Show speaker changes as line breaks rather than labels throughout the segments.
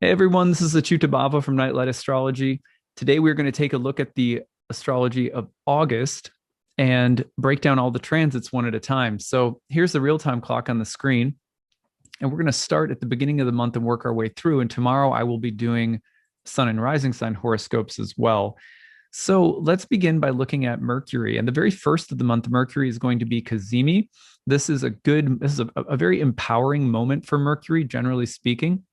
Hey everyone, this is acyuta-bhava from Nightlight Astrology. Today we're going to take a look at the astrology of August and break down all the transits one at a time. So here's the real-time clock on the screen, and we're going to start at the beginning of the month and work our way through. And tomorrow I will be doing sun and rising sign horoscopes as well. So let's begin by looking at Mercury. And the very first of the month, Mercury is going to be Kazimi. This is a very empowering moment for Mercury, generally speaking.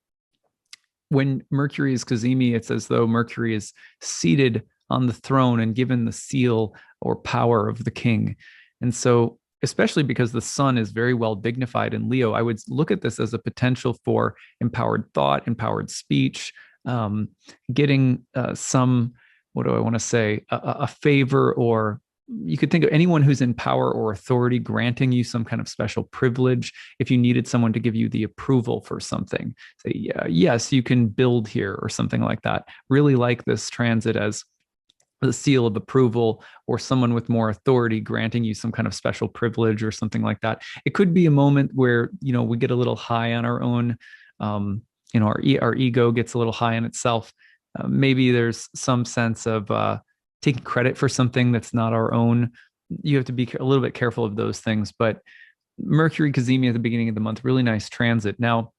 When Mercury is Kazimi, it's as though Mercury is seated on the throne and given the seal or power of the king. And so, especially because the sun is very well dignified in Leo, I would look at this as a potential for empowered thought, empowered speech, getting some, what do I want to say, a favor, or you could think of anyone who's in power or authority granting you some kind of special privilege. If you needed someone to give you the approval for something, say, yeah, yes, you can build here or something like that. Really like this transit as the seal of approval, or someone with more authority granting you some kind of special privilege or something like that. It could be a moment where, we get a little high on our own, our ego gets a little high on itself. Maybe there's some sense of taking credit for something that's not our own. You have to be a little bit careful of those things. But Mercury Kazimi at the beginning of the month, really nice transit. Now,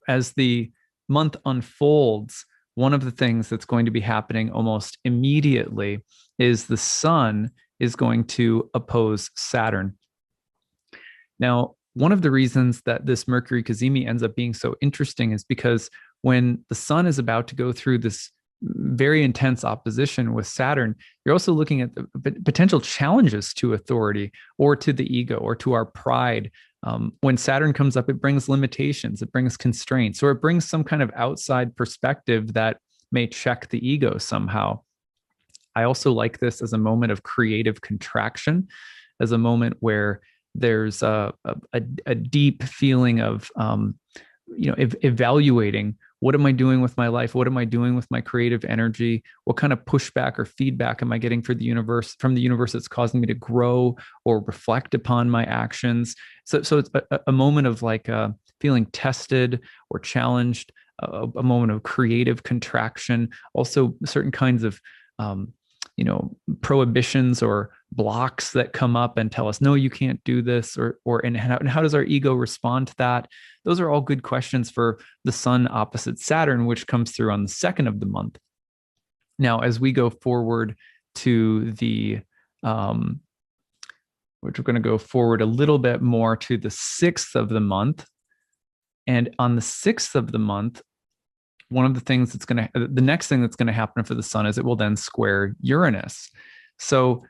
as the month unfolds, one of the things that's going to be happening almost immediately is the sun is going to oppose Saturn. Now, one of the reasons that this Mercury Kazimi ends up being so interesting is because when the sun is about to go through this very intense opposition with Saturn, you're also looking at the potential challenges to authority or to the ego or to our pride. When Saturn comes up, it brings limitations, it brings constraints, or it brings some kind of outside perspective that may check the ego somehow. I also like this as a moment of creative contraction, as a moment where there's a deep feeling of evaluating, what am I doing with my life? What am I doing with my creative energy? What kind of pushback or feedback am I getting from the universe that's causing me to grow or reflect upon my actions? So it's a moment of feeling tested or challenged, a moment of creative contraction. Also, certain kinds of prohibitions or blocks that come up and tell us, no, you can't do this, and how does our ego respond to that? Those are all good questions for the sun opposite Saturn, which comes through on the second of the month. Now, as we go forward to which we're going to go forward a little bit more to the 6th of the month. And on the 6th of the month, the next thing that's going to happen for the sun is it will then square Uranus. So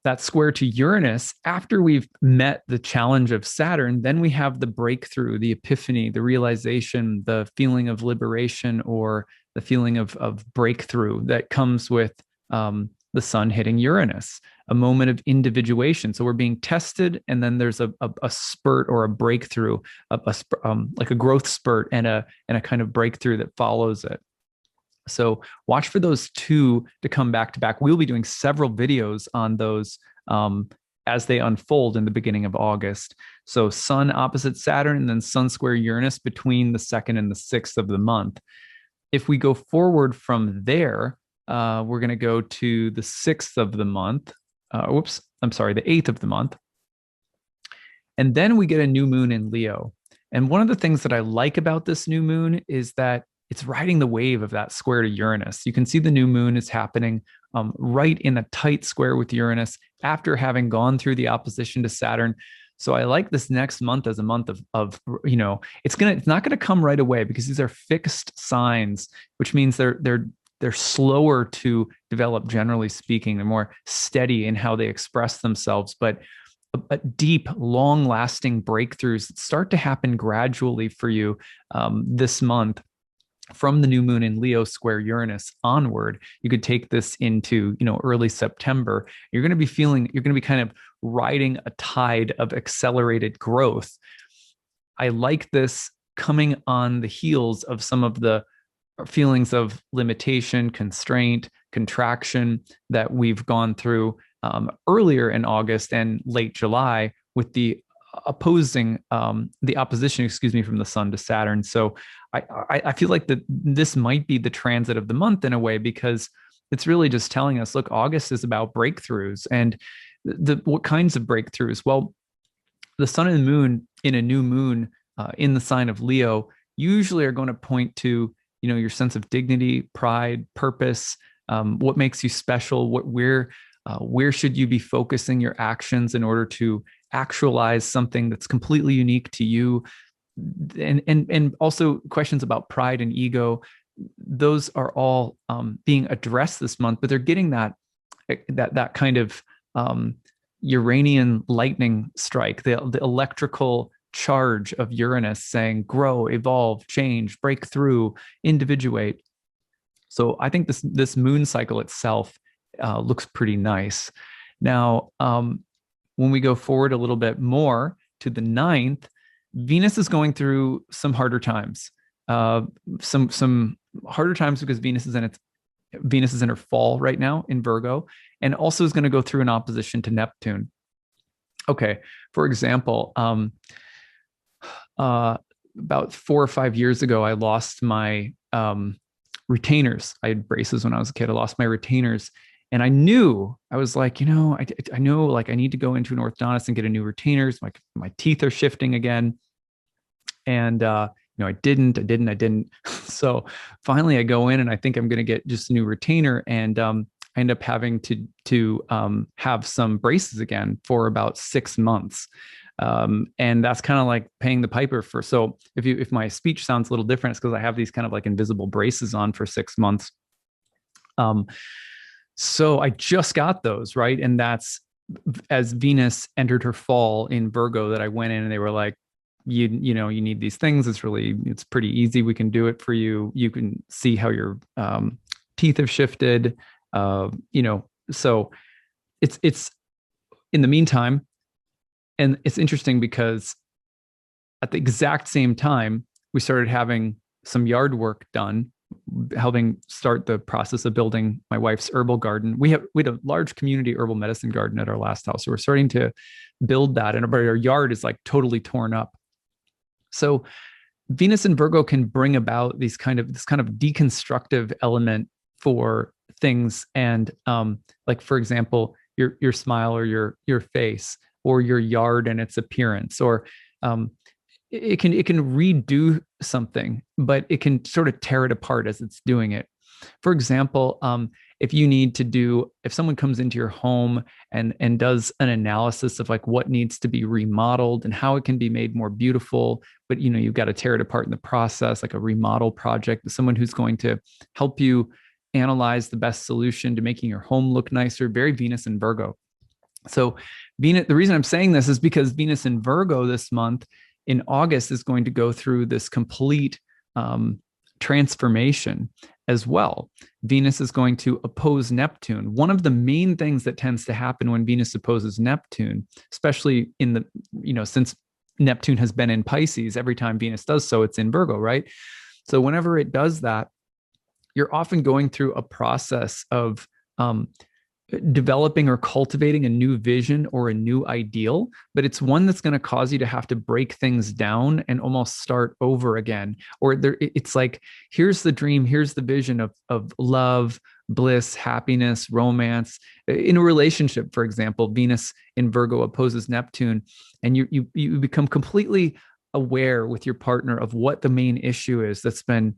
that square to Uranus, after we've met the challenge of Saturn, then we have the breakthrough, the epiphany, the realization, the feeling of liberation, or the feeling of breakthrough that comes with the sun hitting Uranus, a moment of individuation. So we're being tested, and then there's a spurt or a breakthrough, like a growth spurt and a kind of breakthrough that follows it. So watch for those two to come back to back. We'll be doing several videos on those as they unfold in the beginning of August. So sun opposite Saturn, and then sun square Uranus between the 2nd and the 6th of the month. If we go forward from there, we're going to go to the 6th of the month. The 8th of the month. And then we get a new moon in Leo. And one of the things that I like about this new moon is that it's riding the wave of that square to Uranus. You can see the new moon is happening right in a tight square with Uranus after having gone through the opposition to Saturn. So I like this next month as a month of it's not going to come right away, because these are fixed signs, which means they're slower to develop, generally speaking. They're more steady in how they express themselves, but a deep, long-lasting breakthroughs that start to happen gradually for you this month. From the new moon in Leo square Uranus onward, you could take this into, early September. You're going to be kind of riding a tide of accelerated growth. I like this coming on the heels of some of the feelings of limitation, constraint, contraction that we've gone through earlier in August and late July with the opposing the opposition, excuse me, from the sun to Saturn. So I feel like that this might be the transit of the month in a way, because it's really just telling us, look, August is about breakthroughs. And what kinds of breakthroughs? Well, the sun and the moon in a new moon in the sign of Leo usually are going to point to, your sense of dignity, pride, purpose, what makes you special, where should you be focusing your actions in order to actualize something that's completely unique to you, and also questions about pride and ego. Those are all being addressed this month, but they're getting that kind of Uranian lightning strike, the electrical charge of Uranus saying grow, evolve, change, break through, individuate. So I think this moon cycle itself looks pretty nice. Now, when we go forward a little bit more to the 9th, Venus is going through some harder times. Some harder times because Venus is in her fall right now in Virgo, and also is going to go through an opposition to Neptune. Okay, for example, about 4 or 5 years ago, I lost my retainers. I had braces when I was a kid. I lost my retainers. And I was like, I know, like, I need to go into an orthodontist and get a new retainers. My teeth are shifting again. And, I didn't. So finally I go in and I think I'm going to get just a new retainer. And, I end up having to have some braces again for about 6 months. And that's kind of like paying the piper for, so if my speech sounds a little different, it's because I have these kind of like invisible braces on for 6 months. So I just got those, right? And that's as Venus entered her fall in Virgo that I went in and they were like, you need these things. It's pretty easy. We can do it for you. You can see how your teeth have shifted. So it's in the meantime, and it's interesting because at the exact same time, we started having some yard work done, helping start the process of building my wife's herbal garden. We had a large community herbal medicine garden at our last house. So we're starting to build that, and our yard is like totally torn up. So Venus in Virgo can bring about this kind of deconstructive element for things. And like, for example, your smile or your face or your yard and its appearance, or it can redo something, but it can sort of tear it apart as it's doing it. For example, if someone comes into your home and does an analysis of like what needs to be remodeled and how it can be made more beautiful, but you've got to tear it apart in the process, like a remodel project, someone who's going to help you analyze the best solution to making your home look nicer, very Venus in Virgo. So the reason I'm saying this is because Venus in Virgo this month in August is going to go through this complete transformation as well. Venus is going to oppose Neptune. One of the main things that tends to happen when Venus opposes Neptune, especially since Neptune has been in Pisces, every time Venus does so, it's in Virgo, right? So whenever it does that, you're often going through a process of developing or cultivating a new vision or a new ideal, but it's one that's going to cause you to have to break things down and almost start over again. Or it's like, here's the dream, here's the vision of love, bliss, happiness, romance. In a relationship, for example, Venus in Virgo opposes Neptune, and you become completely aware with your partner of what the main issue is that's been,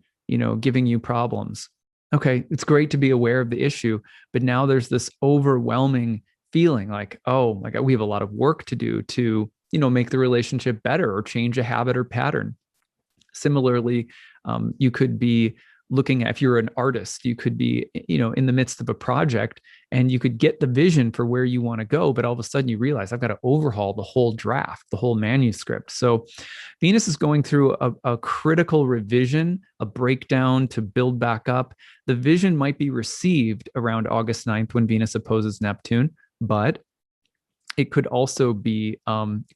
giving you problems. Okay, it's great to be aware of the issue, but now there's this overwhelming feeling like, oh my God, we have a lot of work to do to, make the relationship better or change a habit or pattern. Similarly, you could be looking at, if you're an artist, you could be, in the midst of a project and you could get the vision for where you want to go, but all of a sudden you realize I've got to overhaul the whole draft, the whole manuscript. So Venus is going through a critical revision, a breakdown to build back up. The vision might be received around August 9th when Venus opposes Neptune, but it could also be,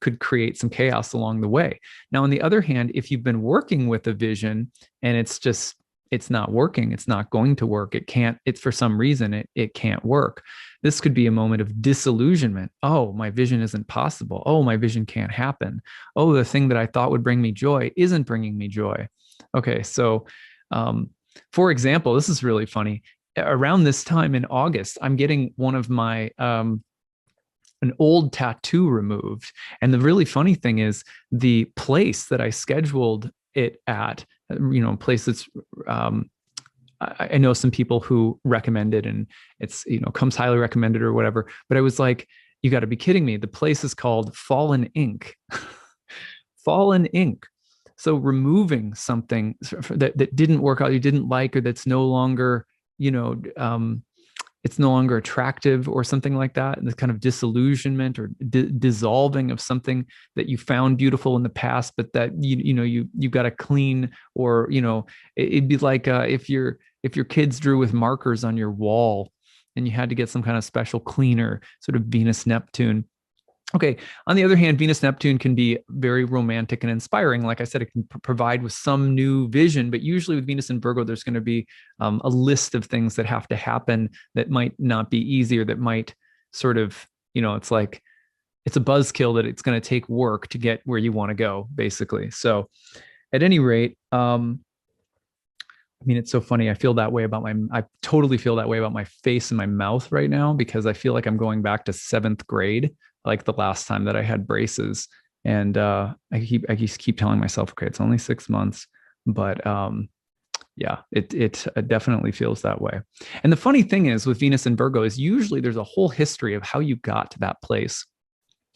could create some chaos along the way. Now, on the other hand, if you've been working with a vision and it's just it's not working. It's not going to work. It can't, it's for some reason, it can't work. This could be a moment of disillusionment. Oh, my vision isn't possible. Oh, my vision can't happen. Oh, the thing that I thought would bring me joy isn't bringing me joy. Okay. So, for example, this is really funny. Around this time in August, I'm getting one of my, an old tattoo removed. And the really funny thing is the place that I scheduled it at, place that's, I know some people who recommend it and it's, comes highly recommended or whatever. But I was like, you got to be kidding me. The place is called Fallen Ink. Fallen Ink. So removing something that didn't work out, you didn't like, or that's no longer, it's no longer attractive or something like that. And this kind of disillusionment or dissolving of something that you found beautiful in the past, but that you got to clean, or it'd be like if your kids drew with markers on your wall and you had to get some kind of special cleaner, sort of Venus Neptune. Okay. On the other hand, Venus Neptune can be very romantic and inspiring. Like I said, it can provide with some new vision, but usually with Venus and Virgo, there's going to be a list of things that have to happen that might not be easy, or that might sort of, it's like, it's a buzzkill that it's going to take work to get where you want to go, basically. So at any rate, it's so funny. I totally feel that way about my face and my mouth right now, because I feel like I'm going back to 7th grade, like the last time that I had braces. And I keep telling myself, okay, it's only 6 months, but yeah, it definitely feels that way. And the funny thing is with Venus and Virgo is usually there's a whole history of how you got to that place.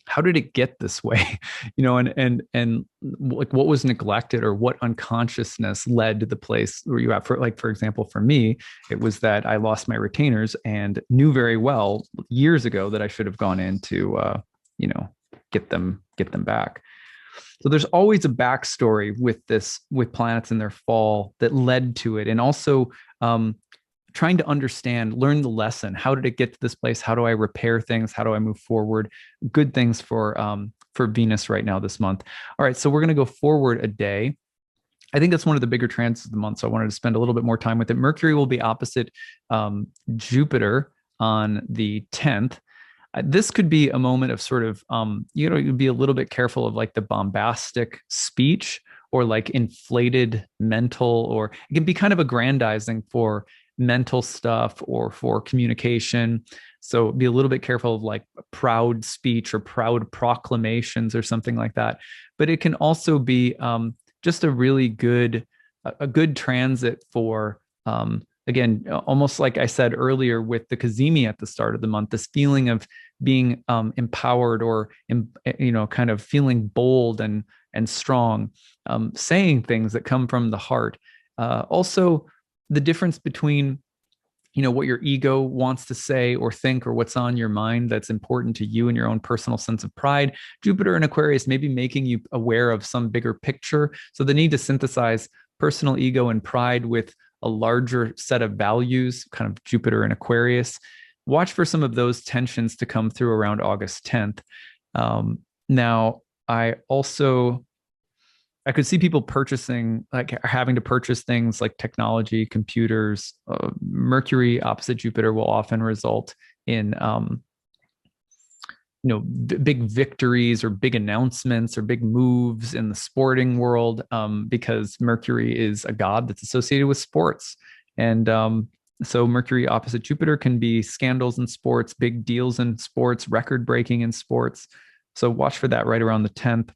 How did it get this way? And like what was neglected, or what unconsciousness led to the place where you have, for example, for me, it was that I lost my retainers and knew very well years ago that I should have gone in to, get them back. So there's always a backstory with planets in their fall that led to it. And also, trying to learn the lesson. How did it get to this place? How do I repair things? How do I move forward? Good things for Venus right now this month. All right, so we're going to go forward a day. I think that's one of the bigger transits of the month, so I wanted to spend a little bit more time with it. Mercury will be opposite Jupiter on the 10th. This could be a moment of sort of, you'd be a little bit careful of like the bombastic speech, or like inflated mental, or it can be kind of aggrandizing for mental stuff or for communication. So be a little bit careful of like proud speech or proud proclamations or something like that. But it can also be just a really good transit for, again, almost like I said earlier with the Kazimi at the start of the month, this feeling of being empowered, or, kind of feeling bold and strong, saying things that come from the heart. Also, the difference between, what your ego wants to say or think, or what's on your mind that's important to you and your own personal sense of pride. Jupiter in Aquarius may be making you aware of some bigger picture. So the need to synthesize personal ego and pride with a larger set of values, kind of Jupiter in Aquarius. Watch for some of those tensions to come through around August 10th. Now, I could see people having to purchase things like technology, computers. Mercury opposite Jupiter will often result in, big victories or big announcements or big moves in the sporting world, because Mercury is a god that's associated with sports. And so Mercury opposite Jupiter can be scandals in sports, big deals in sports, record breaking in sports. So watch for that right around the 10th.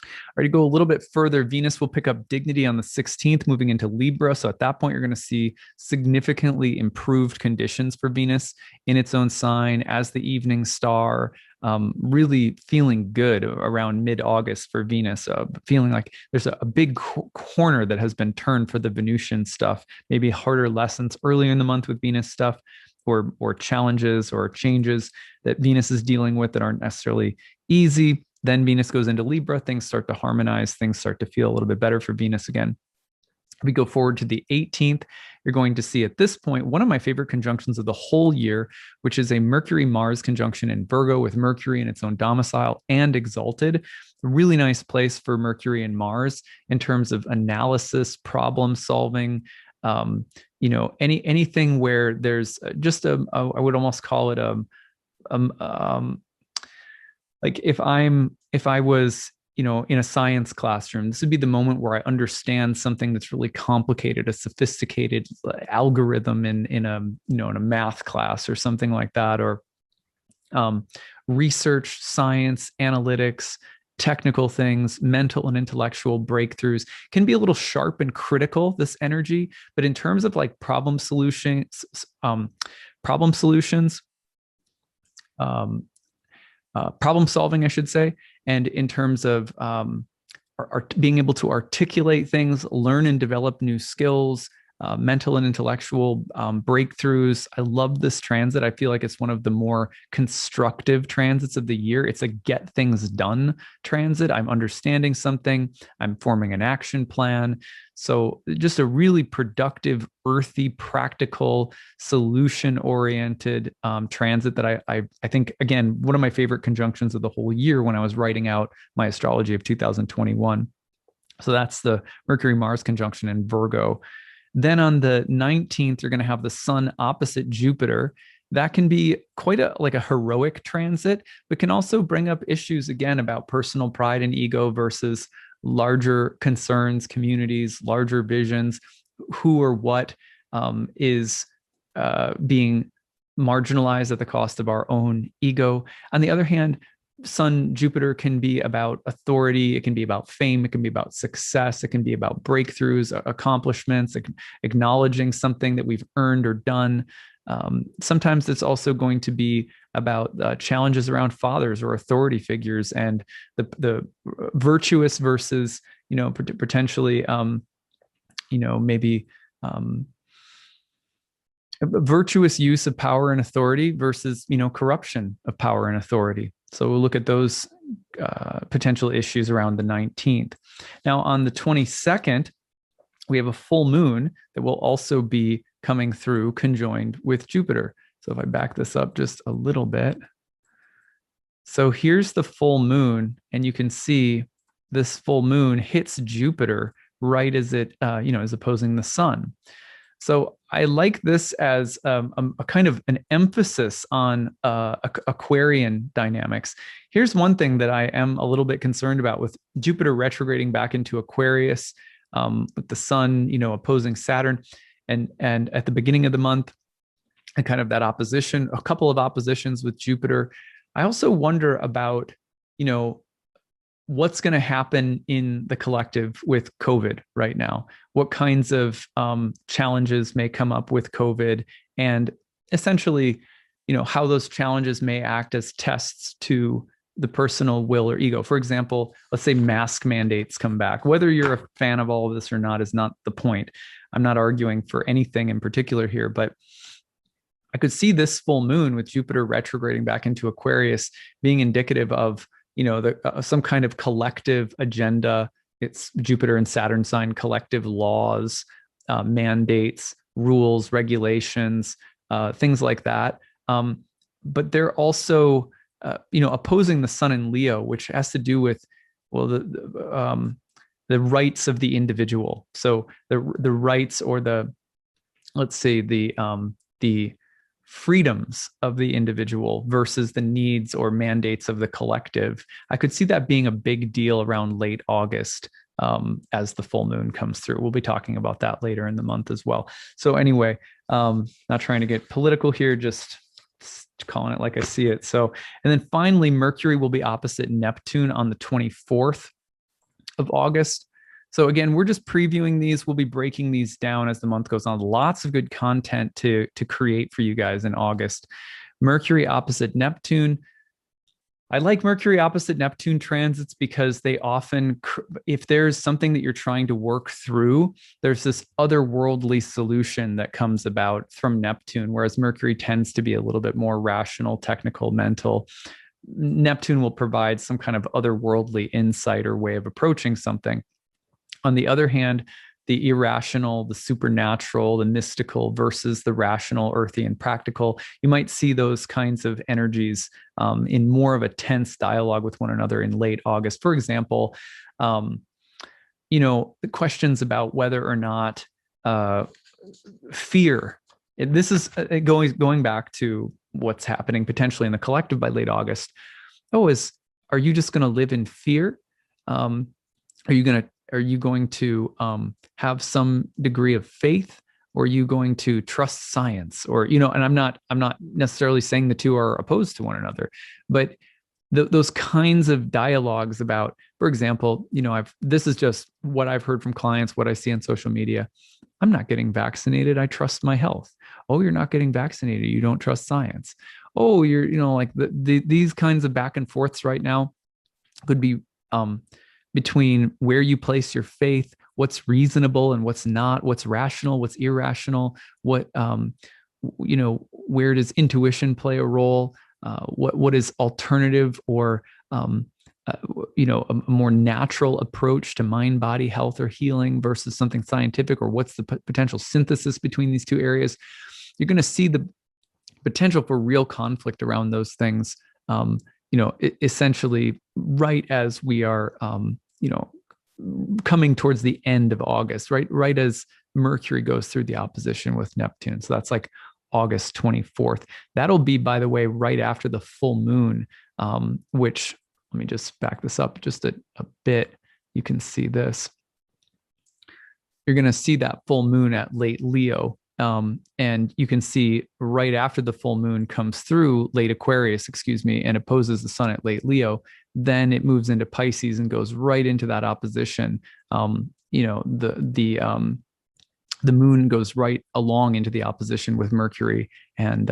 All right, to go a little bit further, Venus will pick up dignity on the 16th, moving into Libra. So at that point, you're going to see significantly improved conditions for Venus in its own sign as the evening star, really feeling good around mid-August for Venus, feeling like there's a big corner that has been turned for the Venusian stuff, maybe harder lessons earlier in the month with Venus stuff, or challenges or changes that Venus is dealing with that aren't necessarily easy. Then Venus goes into Libra, things start to harmonize, things start to feel a little bit better for Venus again. We go forward to the 18th. You're going to see at this point one of my favorite conjunctions of the whole year, which is a Mercury Mars conjunction in Virgo with Mercury in its own domicile and exalted. a really nice place for Mercury and Mars in terms of analysis, problem solving, anything where there's just I would almost call it um, um, like if I was in a science classroom, this would be the moment where I understand something that's really complicated, a sophisticated algorithm in a math class or something like that, or research, science, analytics, technical things, mental and intellectual breakthroughs can be a little sharp and critical, this energy. But in terms of like problem solutions, problem solving, I should say, and in terms of being able to articulate things, learn and develop new skills, mental and intellectual breakthroughs. I love this transit. I feel like it's one of the more constructive transits of the year. It's a get things done transit. I'm understanding something. I'm forming an action plan. So just a really productive, earthy, practical, solution-oriented transit that I think, again, one of my favorite conjunctions of the whole year when I was writing out my astrology of 2021. So that's the Mercury-Mars conjunction in Virgo. Then on the 19th, you're going to have the sun opposite Jupiter. That can be quite a heroic transit, but can also bring up issues again about personal pride and ego versus larger concerns, communities, larger visions, who or what is being marginalized at the cost of our own ego. On the other hand, Sun Jupiter can be about authority. It can be about fame. It can be about success. It can be about breakthroughs, accomplishments, acknowledging something that we've earned or done. Sometimes it's also going to be about challenges around fathers or authority figures and the virtuous versus, potentially, maybe virtuous use of power and authority versus, corruption of power and authority. So we'll look at those potential issues around the 19th. Now, on the 22nd, we have a full moon that will also be coming through conjoined with Jupiter. So if I back this up just a little bit. So here's the full moon, and you can see this full moon hits Jupiter right as it, is opposing the sun. So I like this as a kind of an emphasis on Aquarian dynamics. Here's one thing that I am a little bit concerned about with Jupiter retrograding back into Aquarius, with the sun, opposing Saturn, and at the beginning of the month, and kind of that opposition, a couple of oppositions with Jupiter. I also wonder about, what's going to happen in the collective with COVID right now? What kinds of challenges may come up with COVID, and essentially, how those challenges may act as tests to the personal will or ego. For example, let's say mask mandates come back. Whether you're a fan of all of this or not is not the point. I'm not arguing for anything in particular here, but I could see this full moon with Jupiter retrograding back into Aquarius being indicative of some kind of collective agenda. It's Jupiter and Saturn sign, collective laws, mandates, rules, regulations, things like that. But they're also, opposing the sun in Leo, which has to do with, well, the rights of the individual. So the rights, or let's say the freedoms of the individual versus the needs or mandates of the collective. I could see that being a big deal around late August, as the full moon comes through. We'll be talking about that later in the month as well. So anyway, not trying to get political here, just calling it like I see it. So, and then finally, Mercury will be opposite Neptune on the 24th of August. So again, we're just previewing these. We'll be breaking these down as the month goes on. Lots of good content to create for you guys in August. Mercury opposite Neptune. I like Mercury opposite Neptune transits because they often, if there's something that you're trying to work through, there's this otherworldly solution that comes about from Neptune, whereas Mercury tends to be a little bit more rational, technical, mental. Neptune will provide some kind of otherworldly insight or way of approaching something. On the other hand, the irrational, the supernatural, the mystical versus the rational, earthy, and practical. You might see those kinds of energies in more of a tense dialogue with one another in late August. For example, the questions about whether or not fear. This is going back to what's happening potentially in the collective by late August. Are you just going to live in fear? Are you going to have some degree of faith, or are you going to trust science? Or and I'm not necessarily saying the two are opposed to one another, but those kinds of dialogues about, for example, this is just what I've heard from clients, what I see on social media. I'm not getting vaccinated. I trust my health. Oh, you're not getting vaccinated. You don't trust science. Oh, you're, like these kinds of back and forths right now could be between where you place your faith, what's reasonable and what's not, what's rational, what's irrational, where does intuition play a role? What is alternative or a more natural approach to mind body health or healing versus something scientific, or what's the potential synthesis between these two areas? You're going to see the potential for real conflict around those things, essentially right as we are coming towards the end of August, right as Mercury goes through the opposition with Neptune. So that's like August 24th. That'll be, by the way, right after the full moon, which, let me just back this up just a bit. You can see this. You're going to see that full moon at late Leo. And you can see right after the full moon comes through late Aquarius, and opposes the sun at late Leo, then it moves into Pisces and goes right into that opposition. The moon goes right along into the opposition with Mercury and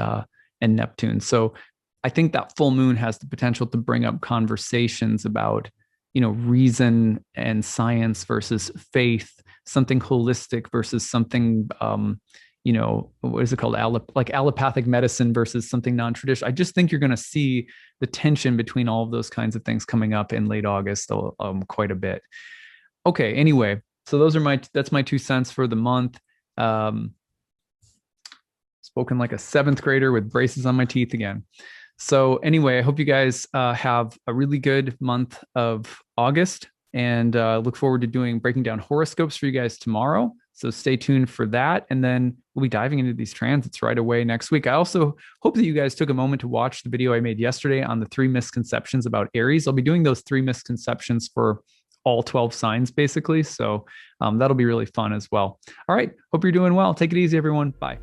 Neptune. So I think that full moon has the potential to bring up conversations about, reason and science versus faith, something holistic versus something, what is it called? Like allopathic medicine versus something non-traditional. I just think you're going to see the tension between all of those kinds of things coming up in late August quite a bit. Okay. Anyway, so that's my 2 cents for the month. Spoken like a 7th grader with braces on my teeth again. So anyway, I hope you guys have a really good month of August, and look forward to breaking down horoscopes for you guys tomorrow. So stay tuned for that. And then we'll be diving into these transits right away next week. I also hope that you guys took a moment to watch the video I made yesterday on the 3 misconceptions about Aries. I'll be doing those 3 misconceptions for all 12 signs, basically. So that'll be really fun as well. All right. Hope you're doing well. Take it easy, everyone. Bye.